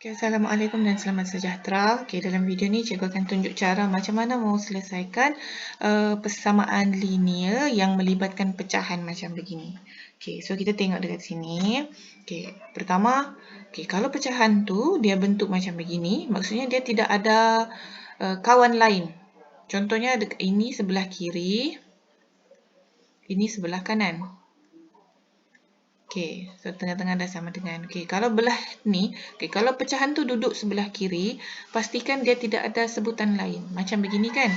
Assalamualaikum dan selamat sejahtera. Dalam video ni cikgu akan tunjuk cara macam mana mau selesaikan persamaan linear yang melibatkan pecahan macam begini. So kita tengok dekat sini. Pertama, kalau pecahan tu dia bentuk macam begini, maksudnya dia tidak ada kawan lain. Contohnya ini sebelah kiri, ini sebelah kanan. So tengah-tengah dah sama dengan. Kalau belah ni, kalau pecahan tu duduk sebelah kiri, pastikan dia tidak ada sebutan lain. Macam begini kan?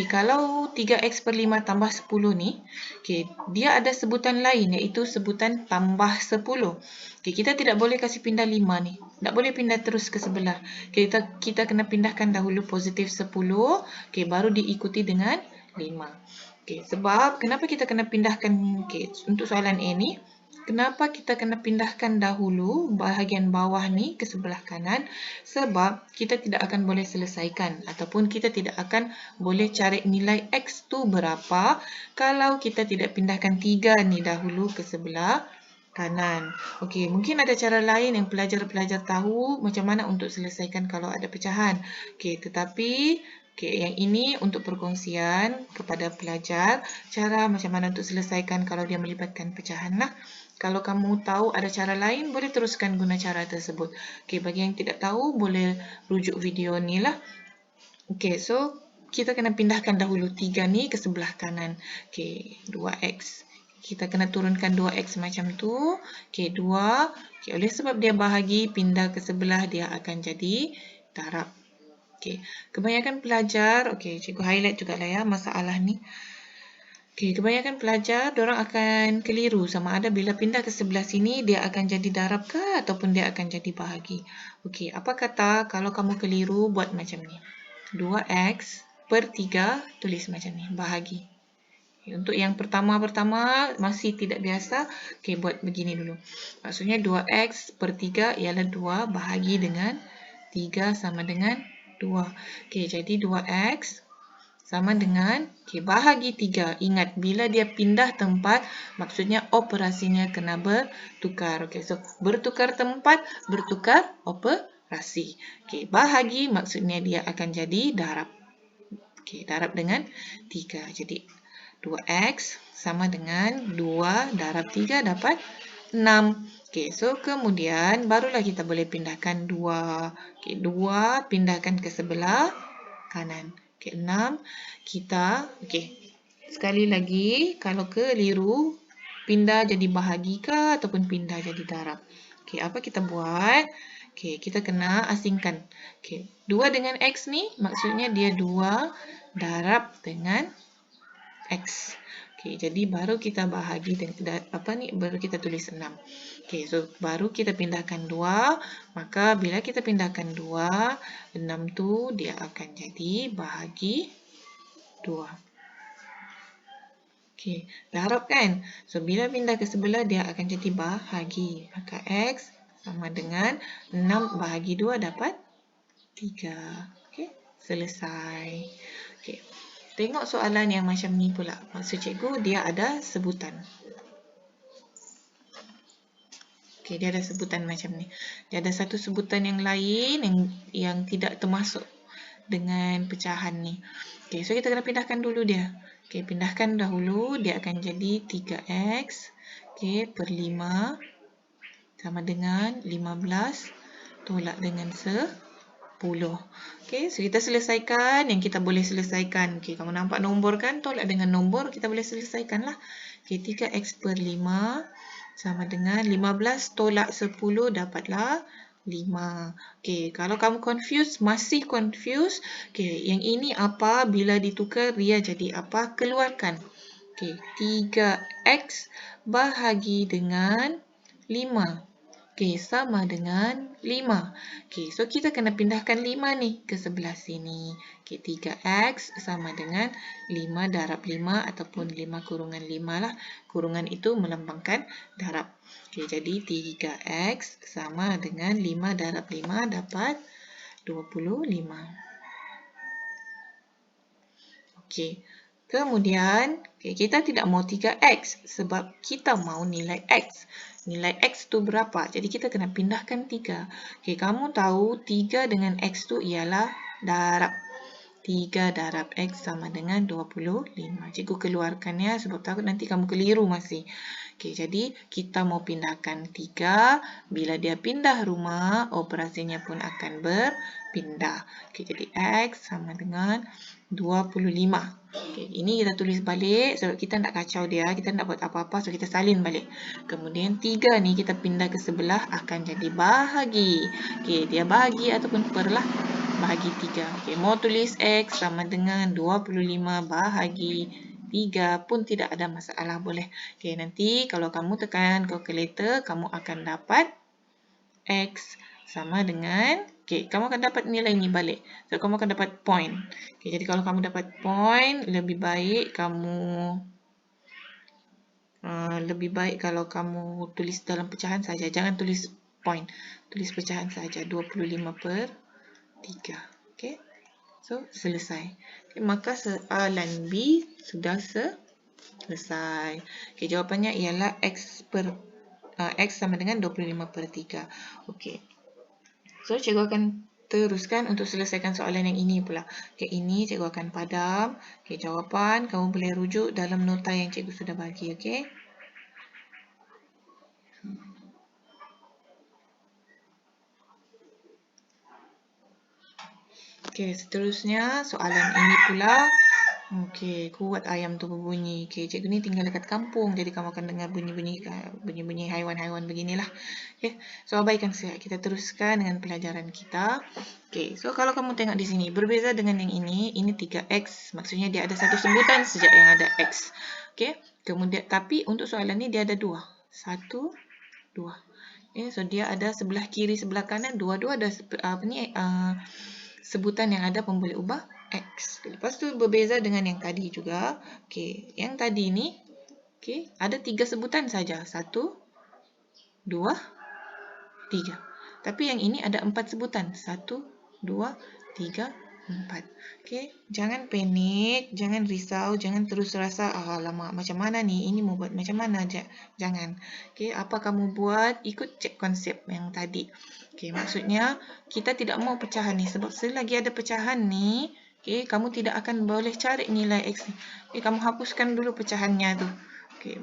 Kalau 3x per 5 tambah 10 ni, dia ada sebutan lain, iaitu sebutan tambah 10. Kita tidak boleh kasih pindah 5 ni. Tak boleh pindah terus ke sebelah. Kita kena pindahkan dahulu positif 10, baru diikuti dengan 5. Sebab kenapa kita kena pindahkan, untuk soalan A ni, kenapa kita kena pindahkan dahulu bahagian bawah ni ke sebelah kanan? Sebab kita tidak akan boleh selesaikan ataupun kita tidak akan boleh cari nilai X tu berapa kalau kita tidak pindahkan 3 ni dahulu ke sebelah kanan. Mungkin ada cara lain yang pelajar-pelajar tahu macam mana untuk selesaikan kalau ada pecahan. Tetapi yang ini untuk perkongsian kepada pelajar cara macam mana untuk selesaikan kalau dia melibatkan pecahan lah. Kalau kamu tahu ada cara lain, boleh teruskan guna cara tersebut. Bagi yang tidak tahu, boleh rujuk video ni lah. So kita kena pindahkan dahulu 3 ni ke sebelah kanan. 2x. Kita kena turunkan 2x macam tu. 2. Oleh sebab dia bahagi, pindah ke sebelah, dia akan jadi darab. Kebanyakan pelajar, cikgu highlight juga lah ya masalah ni. Kebanyakan pelajar, diorang akan keliru sama ada bila pindah ke sebelah sini, dia akan jadi darab ke ataupun dia akan jadi bahagi. Apa kata kalau kamu keliru, buat macam ni. 2x per 3, tulis macam ni, bahagi. Untuk yang pertama-pertama, masih tidak biasa, buat begini dulu. Maksudnya 2x per 3 ialah 2 bahagi dengan 3 sama dengan 2. Jadi 2x sama dengan, bahagi 3. Ingat, bila dia pindah tempat, maksudnya operasinya kena bertukar. So, bertukar tempat, bertukar operasi. Bahagi maksudnya dia akan jadi darab. Darab dengan 3. Jadi, 2x sama dengan 2 darab 3 dapat 6. So kemudian barulah kita boleh pindahkan 2. 2 pindahkan ke sebelah kanan. 6 kita, sekali lagi, kalau keliru, pindah jadi bahagi ke ataupun pindah jadi darab. Apa kita buat? Kita kena asingkan. 2 dengan X ni, maksudnya dia 2 darab dengan X. Jadi baru kita bahagi dengan baru kita tulis 6. So baru kita pindahkan 2, maka bila kita pindahkan 2, 6 tu dia akan jadi bahagi 2. Darab kan? So bila pindah ke sebelah dia akan jadi bahagi. Maka X sama dengan 6 bahagi 2 dapat 3. Selesai. Tengok soalan yang macam ni pula. Maksud cikgu, dia ada sebutan. Dia ada sebutan macam ni. Dia ada satu sebutan yang lain yang tidak termasuk dengan pecahan ni. So kita kena pindahkan dulu dia. Pindahkan dahulu, dia akan jadi 3x per 5 sama dengan 15 tolak dengan 10. So kita selesaikan yang kita boleh selesaikan. Kamu nampak nombor kan? Tolak dengan nombor, kita boleh selesaikan lah. 3x per 5 sama dengan 15 tolak 10 dapatlah 5. Kalau kamu masih confused, yang ini apa, bila ditukar dia jadi apa, keluarkan. 3x bahagi dengan 5. Sama dengan 5. So kita kena pindahkan 5 ni ke sebelah sini. 3x sama dengan 5 darab 5 ataupun 5 kurungan 5 lah. Kurungan itu melambangkan darab. Jadi 3x sama dengan 5 darab 5 dapat 25. Kemudian, kita tidak mau 3X sebab kita mau nilai X. Nilai X tu berapa? Jadi kita kena pindahkan 3. Kamu tahu 3 dengan X tu ialah darab. 3 darab X sama dengan 25. Cikgu keluarkannya sebab takut nanti kamu keliru masih. Jadi kita mau pindahkan 3. Bila dia pindah rumah, operasinya pun akan berpindah. Jadi X sama dengan 25. Ini kita tulis balik sebab kita nak kacau dia. Kita nak buat apa-apa, so kita salin balik. Kemudian 3 ni kita pindah ke sebelah akan jadi bahagi. Dia bahagi ataupun perlah bahagi 3. Mau tulis X sama dengan 25 bahagi 3 pun tidak ada masalah, boleh. Nanti kalau kamu tekan kalkulator, kamu akan dapat X sama dengan, kamu akan dapat nilai ni balik. So, kamu akan dapat point. Jadi kalau kamu dapat point, lebih baik kalau kamu tulis dalam pecahan saja. Jangan tulis point. Tulis pecahan saja. 25 per 3. So, selesai. Maka soalan B sudah selesai. Jawapannya ialah X sama dengan 25 per 3. So, cikgu akan teruskan untuk selesaikan soalan yang ini pula. Ini cikgu akan padam. Jawapan kamu boleh rujuk dalam nota yang cikgu sudah bagi. Seterusnya soalan ini pula. Kuat ayam tu berbunyi. Cikgu ni tinggal dekat kampung, jadi kamu akan dengar bunyi-bunyi haiwan-haiwan beginilah. So abaikan saja. Kita teruskan dengan pelajaran kita. So kalau kamu tengok di sini, berbeza dengan yang ini 3X. Maksudnya dia ada satu sebutan sejak yang ada X. Kemudian, tapi untuk soalan ni dia ada 2. 1, 2. So dia ada sebelah kiri, sebelah kanan. Dua-dua ada sebutan yang ada pun boleh ubah X. Lepas tu berbeza dengan yang tadi juga. Yang tadi ni ada 3 sebutan saja. 1, 2, 3. Tapi yang ini ada 4 sebutan. 1, 2, 3, 4. Jangan panik, jangan risau, jangan terus rasa, alamak macam mana ni? Ini mau buat macam mana? Jangan. Apa kamu buat? Ikut cek konsep yang tadi. Maksudnya kita tidak mau pecahan ni sebab selagi ada pecahan ni, kamu tidak akan boleh cari nilai X ni. Kamu hapuskan dulu pecahannya tu.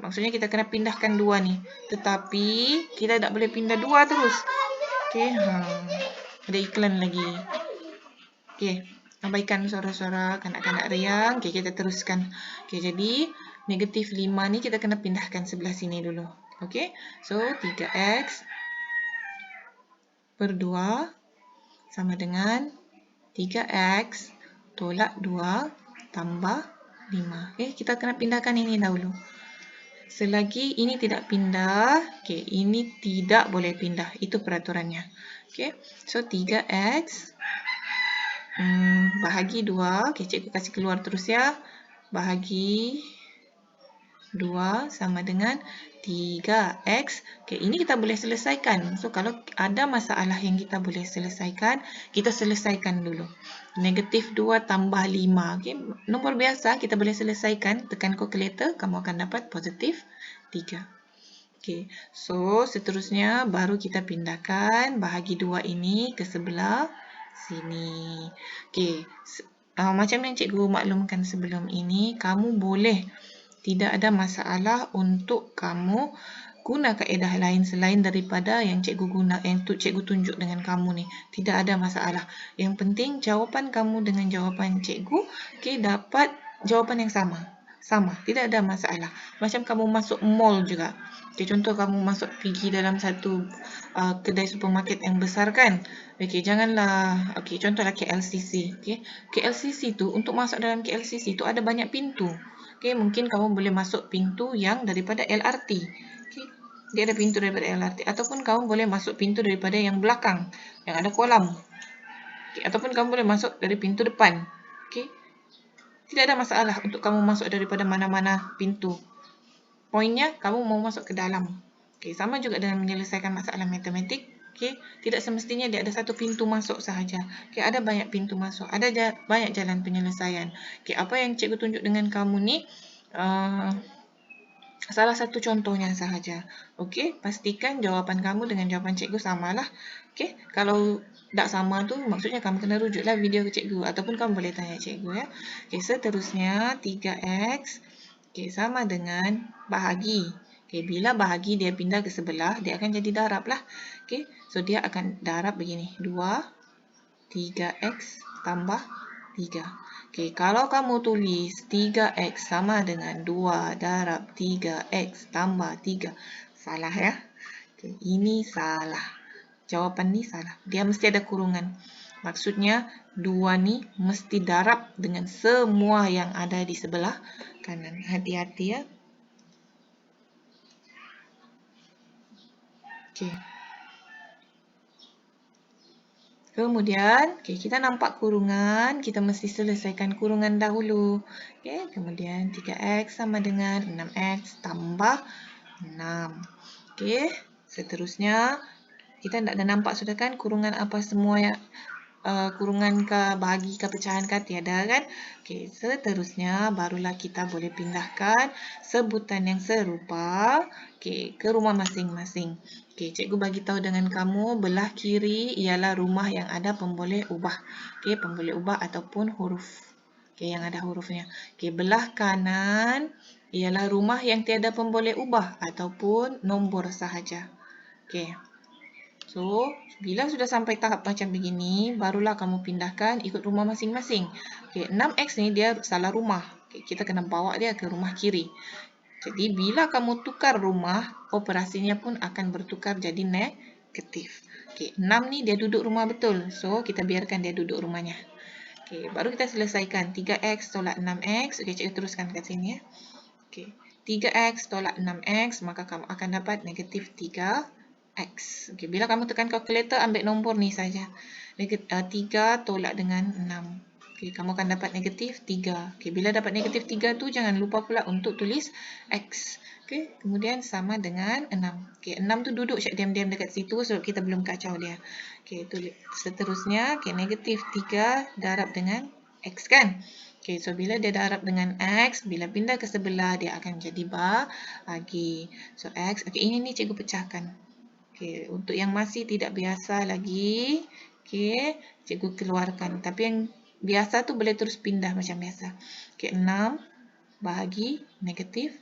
Maksudnya kita kena pindahkan 2 ni. Tetapi kita tak boleh pindah 2 terus. Ada iklan lagi. Abaikan suara-suara kanak-kanak riang. Kita teruskan. Jadi negatif 5 ni kita kena pindahkan sebelah sini dulu. So 3X per 2 sama dengan 3X tolak 2 tambah 5. Kita kena pindahkan ini dahulu. Selagi ini tidak pindah, ini tidak boleh pindah. Itu peraturannya. So 3X bahagi 2. Cikgu kasih keluar terus ya. Bahagi 2 sama dengan 3X. Ini kita boleh selesaikan. So, kalau ada masalah yang kita boleh selesaikan, kita selesaikan dulu. Negatif 2 tambah 5. Nombor biasa kita boleh selesaikan. Tekan kalkulator, kamu akan dapat positif 3. So, seterusnya baru kita pindahkan bahagi 2 ini ke sebelah sini. Macam yang cikgu maklumkan sebelum ini, kamu boleh, tidak ada masalah untuk kamu guna kaedah lain selain daripada yang cikgu tunjuk dengan kamu ni. Tidak ada masalah. Yang penting jawapan kamu dengan jawapan cikgu dapat jawapan yang sama. Tidak ada masalah. Macam kamu masuk mall juga. Contoh kamu pergi dalam satu kedai supermarket yang besar kan. Janganlah, contohlah KLCC. KLCC tu, untuk masuk dalam KLCC tu ada banyak pintu. Mungkin kamu boleh masuk pintu yang daripada LRT. Dia ada pintu daripada LRT. Ataupun kamu boleh masuk pintu daripada yang belakang, yang ada kolam. Ataupun kamu boleh masuk dari pintu depan. Tidak ada masalah untuk kamu masuk daripada mana-mana pintu. Poinnya, kamu mau masuk ke dalam. Sama juga dengan menyelesaikan masalah matematik. Okey, tidak semestinya dia ada satu pintu masuk sahaja. Okey, ada banyak pintu masuk, ada banyak jalan penyelesaian. Okey, apa yang cikgu tunjuk dengan kamu ni salah satu contohnya sahaja. Okey, pastikan jawapan kamu dengan jawapan cikgu samalah. Okey, kalau tak sama tu maksudnya kamu kena rujuklah video ke cikgu ataupun kamu boleh tanya cikgu ya. Okey, seterusnya 3x sama dengan bahagi. Okey, bila bahagi dia pindah ke sebelah, dia akan jadi darab lah. Okey, so dia akan darab begini. 2, 3x tambah 3. Okey, kalau kamu tulis 3x sama dengan 2 darab 3x tambah 3. Salah ya. Okey, ini salah. Jawapan ni salah. Dia mesti ada kurungan. Maksudnya 2 ni mesti darab dengan semua yang ada di sebelah kanan. Hati-hati ya. Okey. Kemudian, kita nampak kurungan, kita mesti selesaikan kurungan dahulu. Kemudian 3x sama dengan 6x tambah 6. Seterusnya, kita tak ada nampak sudah kan kurungan apa semua yang kurungan ke bahagi ke pecahan ke tiada kan. Seterusnya barulah kita boleh pindahkan sebutan yang serupa ke rumah masing-masing. Cikgu bagi tahu dengan kamu, belah kiri ialah rumah yang ada pemboleh ubah. Pemboleh ubah ataupun huruf. Yang ada hurufnya. Belah kanan ialah rumah yang tiada pemboleh ubah ataupun nombor sahaja. So, bila sudah sampai tahap macam begini, barulah kamu pindahkan ikut rumah masing-masing. 6x ni dia salah rumah. Kita kena bawa dia ke rumah kiri. Jadi, bila kamu tukar rumah, operasinya pun akan bertukar jadi negatif. 6 ni dia duduk rumah betul. So, kita biarkan dia duduk rumahnya. Baru kita selesaikan. 3x tolak 6x. Cikgu teruskan kat sini ya. 3x tolak 6x, maka kamu akan dapat negatif 3x. Bila kamu tekan kalkulator, ambil nombor ni saja. 3 tolak dengan 6. Kamu akan dapat negatif 3. Bila dapat negatif 3 tu, jangan lupa pula untuk tulis x. Kemudian sama dengan 6. 6 tu duduk diam-diam dekat situ sebab kita belum kacau dia. Seterusnya, negatif 3 darab dengan x kan. So bila dia darab dengan x, bila pindah ke sebelah, dia akan jadi bahagi. So x, ini ni cikgu pecahkan. Untuk yang masih tidak biasa lagi, cikgu keluarkan. Tapi yang biasa tu boleh terus pindah macam biasa. 6 bahagi negatif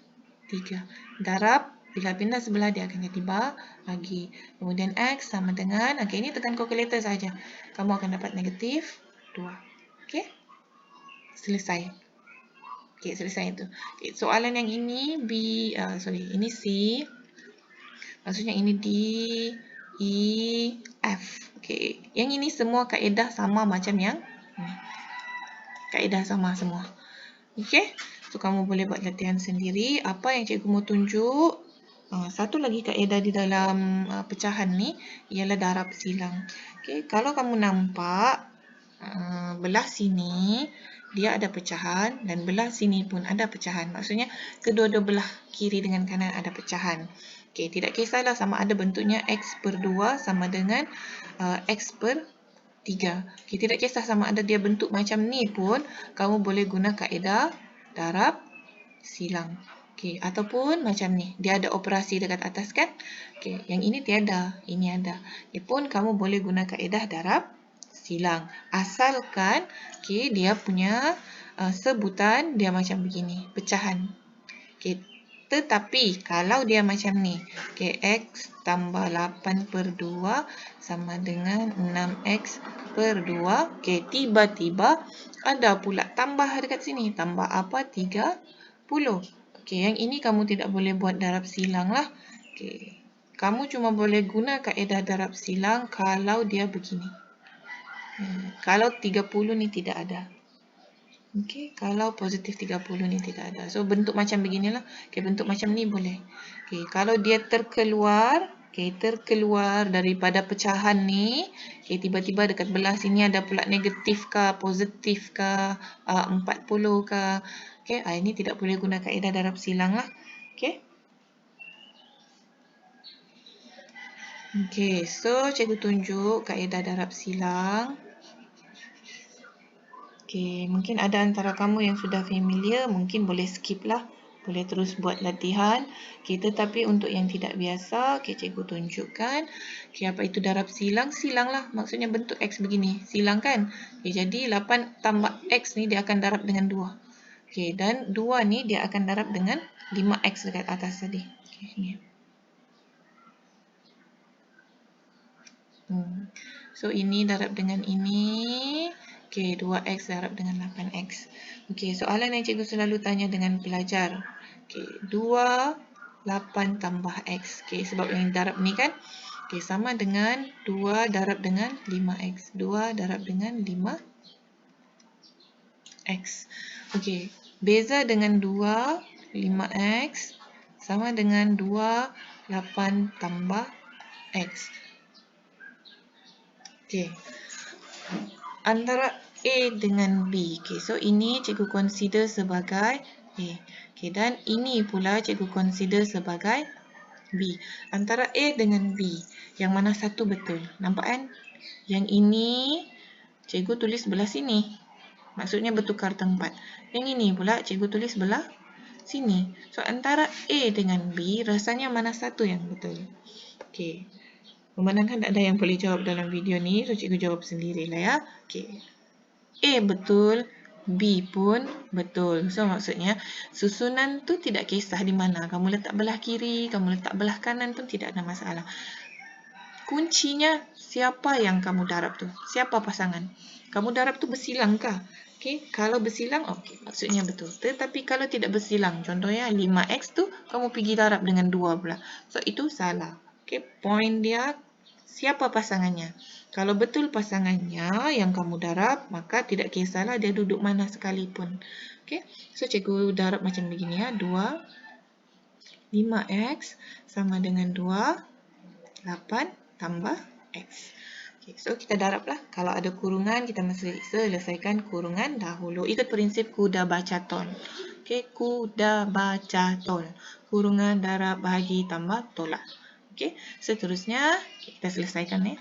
3. Darab, bila pindah sebelah dia akan jadi bahagi. Kemudian x sama dengan, ini tekan kalkulator saja. Kamu akan dapat negatif 2. Selesai. Selesai itu. Soalan yang ini ini C. Maksudnya ini D, E, F. Yang ini semua kaedah sama macam yang ini. Kaedah sama semua. So kamu boleh buat latihan sendiri. Apa yang cikgu mau tunjuk, satu lagi kaedah di dalam pecahan ni ialah darab silang. Kalau kamu nampak belah sini dia ada pecahan dan belah sini pun ada pecahan. Maksudnya kedua-dua belah kiri dengan kanan ada pecahan. Tidak kisahlah sama ada bentuknya x per 2 sama dengan x per 3. Tidak kisah sama ada dia bentuk macam ni pun, kamu boleh guna kaedah darab silang. Ataupun macam ni, dia ada operasi dekat atas kan. Yang ini tiada, ini ada. Pun kamu boleh guna kaedah darab silang. Asalkan dia punya sebutan dia macam begini, pecahan. Tetapi kalau dia macam ni, x tambah 8 per 2 sama dengan 6x per 2. Tiba-tiba ada pula tambah dekat sini. Tambah apa? 30. Yang ini kamu tidak boleh buat darab silang lah. Kamu cuma boleh guna kaedah darab silang kalau dia begini. Kalau 30 ni tidak ada. Kalau positif 30 ni tidak ada. So bentuk macam beginilah. Bentuk macam ni boleh. Kalau dia terkeluar, terkeluar daripada pecahan ni, tiba-tiba dekat belah sini ada pula negatif ke, positif ke, 40 ke. Ini tidak boleh guna kaedah darab silang lah. Okey, so cikgu tunjuk kaedah darab silang. Okey, mungkin ada antara kamu yang sudah familiar, mungkin boleh skip lah. Boleh terus buat latihan. Okey, tetapi untuk yang tidak biasa, okey, cikgu tunjukkan. Okey, apa itu darab silang? Silang lah, maksudnya bentuk X begini. Silang kan? Okey, jadi 8 tambah X ni dia akan darab dengan 2. Okey, dan 2 ni dia akan darab dengan 5X dekat atas tadi. Okey, ni. So, ini darab dengan ini. Okey, 2X darab dengan 8X. Okey, soalan yang cikgu selalu tanya dengan pelajar. Okey, 2, 8 tambah X. Okey, sebab yang darab ni kan. Okey, sama dengan 2 darab dengan 5X. 2 darab dengan 5X. Okey, beza dengan 2, 5X sama dengan 2, 8 tambah X. Okey. Antara A dengan B. Okey, so ini cikgu consider sebagai A. Okey, dan ini pula cikgu consider sebagai B. Antara A dengan B, yang mana satu betul? Nampak kan? Yang ini cikgu tulis belah sini. Maksudnya bertukar tempat. Yang ini pula cikgu tulis belah sini. So, antara A dengan B, rasanya mana satu yang betul? Okey. Memandangkan tak ada yang boleh jawab dalam video ni, so cikgu jawab sendirilah ya. Okey. A betul, B pun betul. So, maksudnya susunan tu tidak kisah di mana. Kamu letak belah kiri, kamu letak belah kanan pun tidak ada masalah. Kuncinya siapa yang kamu darab tu? Siapa pasangan? Kamu darab tu bersilang kah? Okey, kalau bersilang, okey, maksudnya betul. Tetapi kalau tidak bersilang, contohnya 5X tu kamu pergi darab dengan 2 pula. So, itu salah. Okey, point dia siapa pasangannya? Kalau betul pasangannya yang kamu darab, maka tidak kisahlah dia duduk mana sekalipun. Okey, so cikgu darab macam begini ya. 2, 5X sama dengan 2, 8 tambah X. Okay, so kita darablah. Kalau ada kurungan, kita mesti selesaikan kurungan dahulu. Ikut prinsip kuda baca tol. Okay, kuda baca tol. Kurungan, darab, bahagi, tambah, tolak. Okay, seterusnya kita selesaikan ya.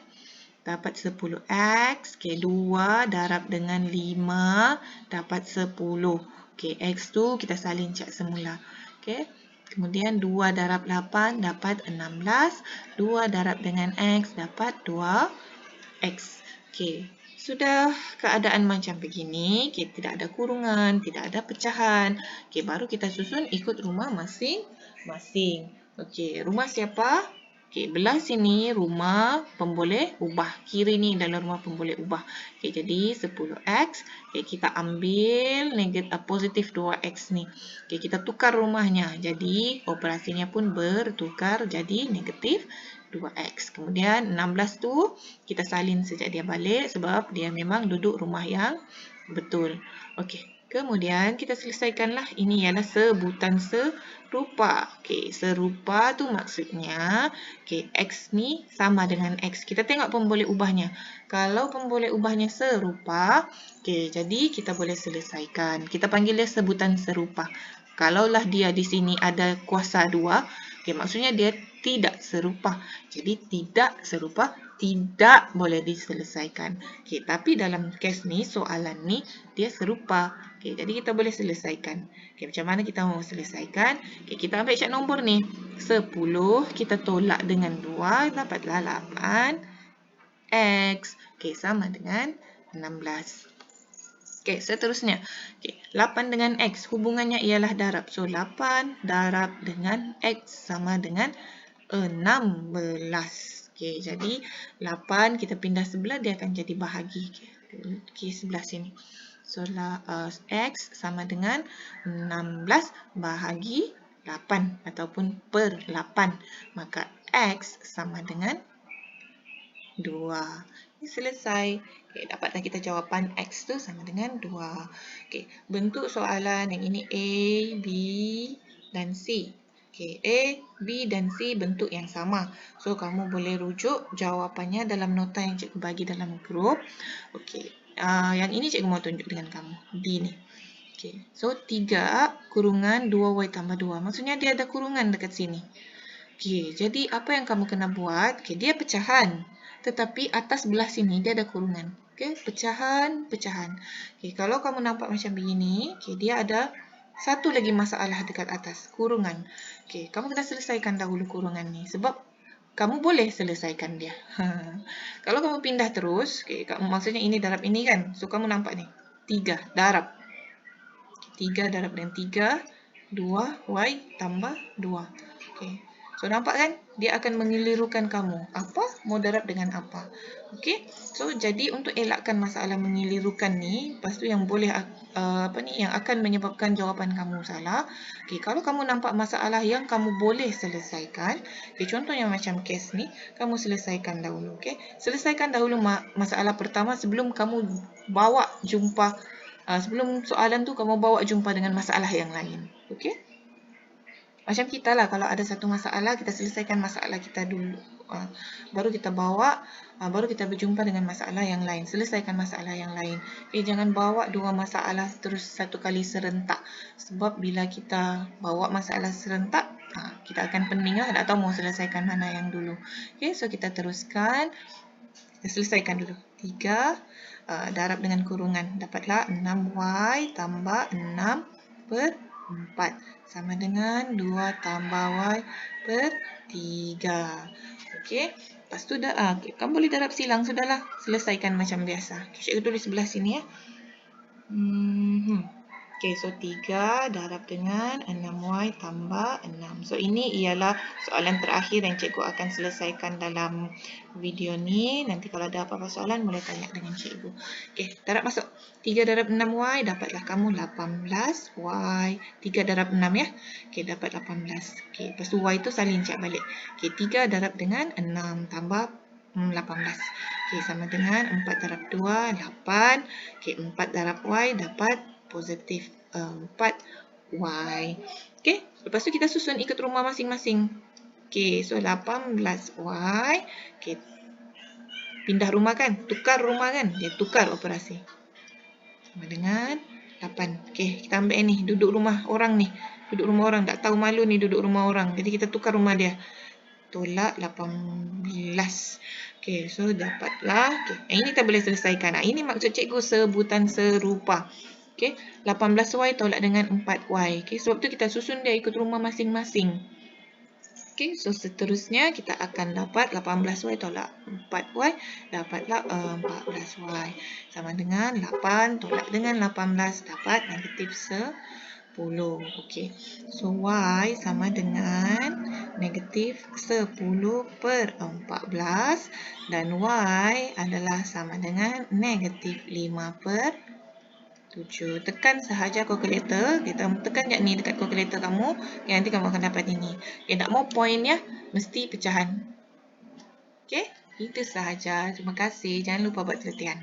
Dapat 10X. Okay, 2 darab dengan 5 dapat 10. Okay, X tu kita salin cak semula. Okay. Kemudian 2 darab 8 dapat 16. 2 darab dengan X dapat 2X. Okey, sudah keadaan macam begini, okay, tidak ada kurungan, tidak ada pecahan. Okey, baru kita susun ikut rumah masing-masing. Okey, rumah siapa? Okey, belah sini rumah pemboleh ubah. Kiri ni adalah rumah pemboleh ubah. Okey, jadi 10X. Okey, kita ambil positif 2X ni. Okey, kita tukar rumahnya. Jadi, operasinya pun bertukar jadi negatif 2X. Kemudian 16 tu kita salin sejak dia balik sebab dia memang duduk rumah yang betul. Okey. Kemudian kita selesaikanlah. Ini ialah sebutan serupa. Okey, serupa tu maksudnya okey, X ni sama dengan X. Kita tengok pemboleh ubahnya. Kalau pemboleh ubahnya serupa, okey, jadi kita boleh selesaikan. Kita panggil dia sebutan serupa. Kalaulah dia di sini ada kuasa 2, okey, maksudnya dia tidak serupa. Jadi tidak serupa tidak boleh diselesaikan. Okey, tapi dalam kes ni, soalan ni dia serupa. Okey, jadi kita boleh selesaikan. Okey, macam mana kita mau selesaikan? Okey, kita ambil cak nombor ni. 10 kita tolak dengan 2 dapatlah 8X. Okey, sama dengan 16. Okey, seterusnya. Okey, 8 dengan X hubungannya ialah darab. So 8 darab dengan X sama dengan 16. Okey, jadi 8 kita pindah sebelah dia akan jadi bahagi. Okey, sebelah sini. So X sama dengan 16 bahagi 8 ataupun per 8. Maka X sama dengan 2. Ini selesai. Okay, dapatlah kita jawapan X tu sama dengan 2. Okay, bentuk soalan yang ini A, B dan C. Okay, A, B dan C bentuk yang sama. So, kamu boleh rujuk jawapannya dalam nota yang cikgu bagi dalam grup. Okay, yang ini cikgu mau tunjuk dengan kamu. D ni. Okay, so 3 kurungan 2Y tambah 2. Maksudnya dia ada kurungan dekat sini. Okey, jadi apa yang kamu kena buat, okey, dia pecahan. Tetapi atas belah sini dia ada kurungan. Okey, pecahan, pecahan. Okey, kalau kamu nampak macam begini, okey, dia ada satu lagi masalah dekat atas, kurungan. Okey, kamu kena selesaikan dahulu kurungan ni sebab kamu boleh selesaikan dia. Kalau kamu pindah terus, okey, maksudnya ini darab ini kan. So kamu nampak ni, 3 darab. 3 darab dengan 3, 2 y tambah 2. Okey. So nampak kan? Dia akan mengelirukan kamu. Apa? Mau darab dengan apa? Okey. So jadi untuk elakkan masalah mengelirukan ni, lepas tu yang boleh yang akan menyebabkan jawapan kamu salah. Okey, kalau kamu nampak masalah yang kamu boleh selesaikan, okey, contohnya macam kes ni, kamu selesaikan dahulu, okey? Selesaikan dahulu masalah pertama sebelum kamu bawa jumpa sebelum soalan tu kamu bawa jumpa dengan masalah yang lain. Okey? Macam kita lah, kalau ada satu masalah, kita selesaikan masalah kita dulu. Baru kita bawa, baru kita berjumpa dengan masalah yang lain. Selesaikan masalah yang lain. Okay, jangan bawa dua masalah terus satu kali serentak. Sebab bila kita bawa masalah serentak, kita akan pening lah, tak tahu mau selesaikan mana yang dulu. Okay, so kita teruskan. Kita selesaikan dulu. 3 darab dengan kurungan. Dapatlah 6y tambah 6 per 4. Sama dengan 2 tambah y per 3. Okey. Lepas tu dah, kamu boleh darab silang. Sudahlah. Selesaikan macam biasa. Cikgu tulis sebelah sini ya. Okey, so 3 darab dengan 6y tambah 6. So ini ialah soalan terakhir yang cikgu akan selesaikan dalam video ni. Nanti kalau ada apa-apa soalan boleh tanya dengan cikgu. Okey, darab masuk. 3 darab 6y dapatlah kamu 18y. 3 darab 6 ya. Okey, dapat 18. Okey, lepas tu y tu salin cek balik. Okey, 3 darab dengan 6 tambah 18. Okey, sama dengan 4 darab 2, 8. Okey, 4 darab y dapat positif 4y. Okey, lepas tu kita susun ikut rumah masing-masing. Okey, so 18y. Okey, pindah rumah kan? Tukar rumah kan? Dia tukar operasi. Sama dengan 8. Okey, kita ambil ni, duduk rumah orang ni. Duduk rumah orang, tak tahu malu ni duduk rumah orang. Jadi kita tukar rumah dia. Tolak 18. Okey, so dapatlah. Okay. Ini kita boleh selesaikan. Ini maksud cikgu sebutan serupa. Okey, 18y tolak dengan 4y. Okey, sebab tu kita susun dia ikut rumah masing-masing. Okey, so seterusnya kita akan dapat 18y tolak 4y, dapatlah 14y. Sama dengan 8 tolak dengan 18, dapat negatif 10. Okey, so y sama dengan negatif 10 per 14 dan y adalah sama dengan negatif 5 per 7. Tekan sahaja kalkulator. Kita tekan je ni dekat kalkulator kamu. Okay, nanti kamu akan dapat ini. Okay, tak mau point ya. Mesti pecahan. Okay, itu sahaja. Terima kasih. Jangan lupa buat latihan.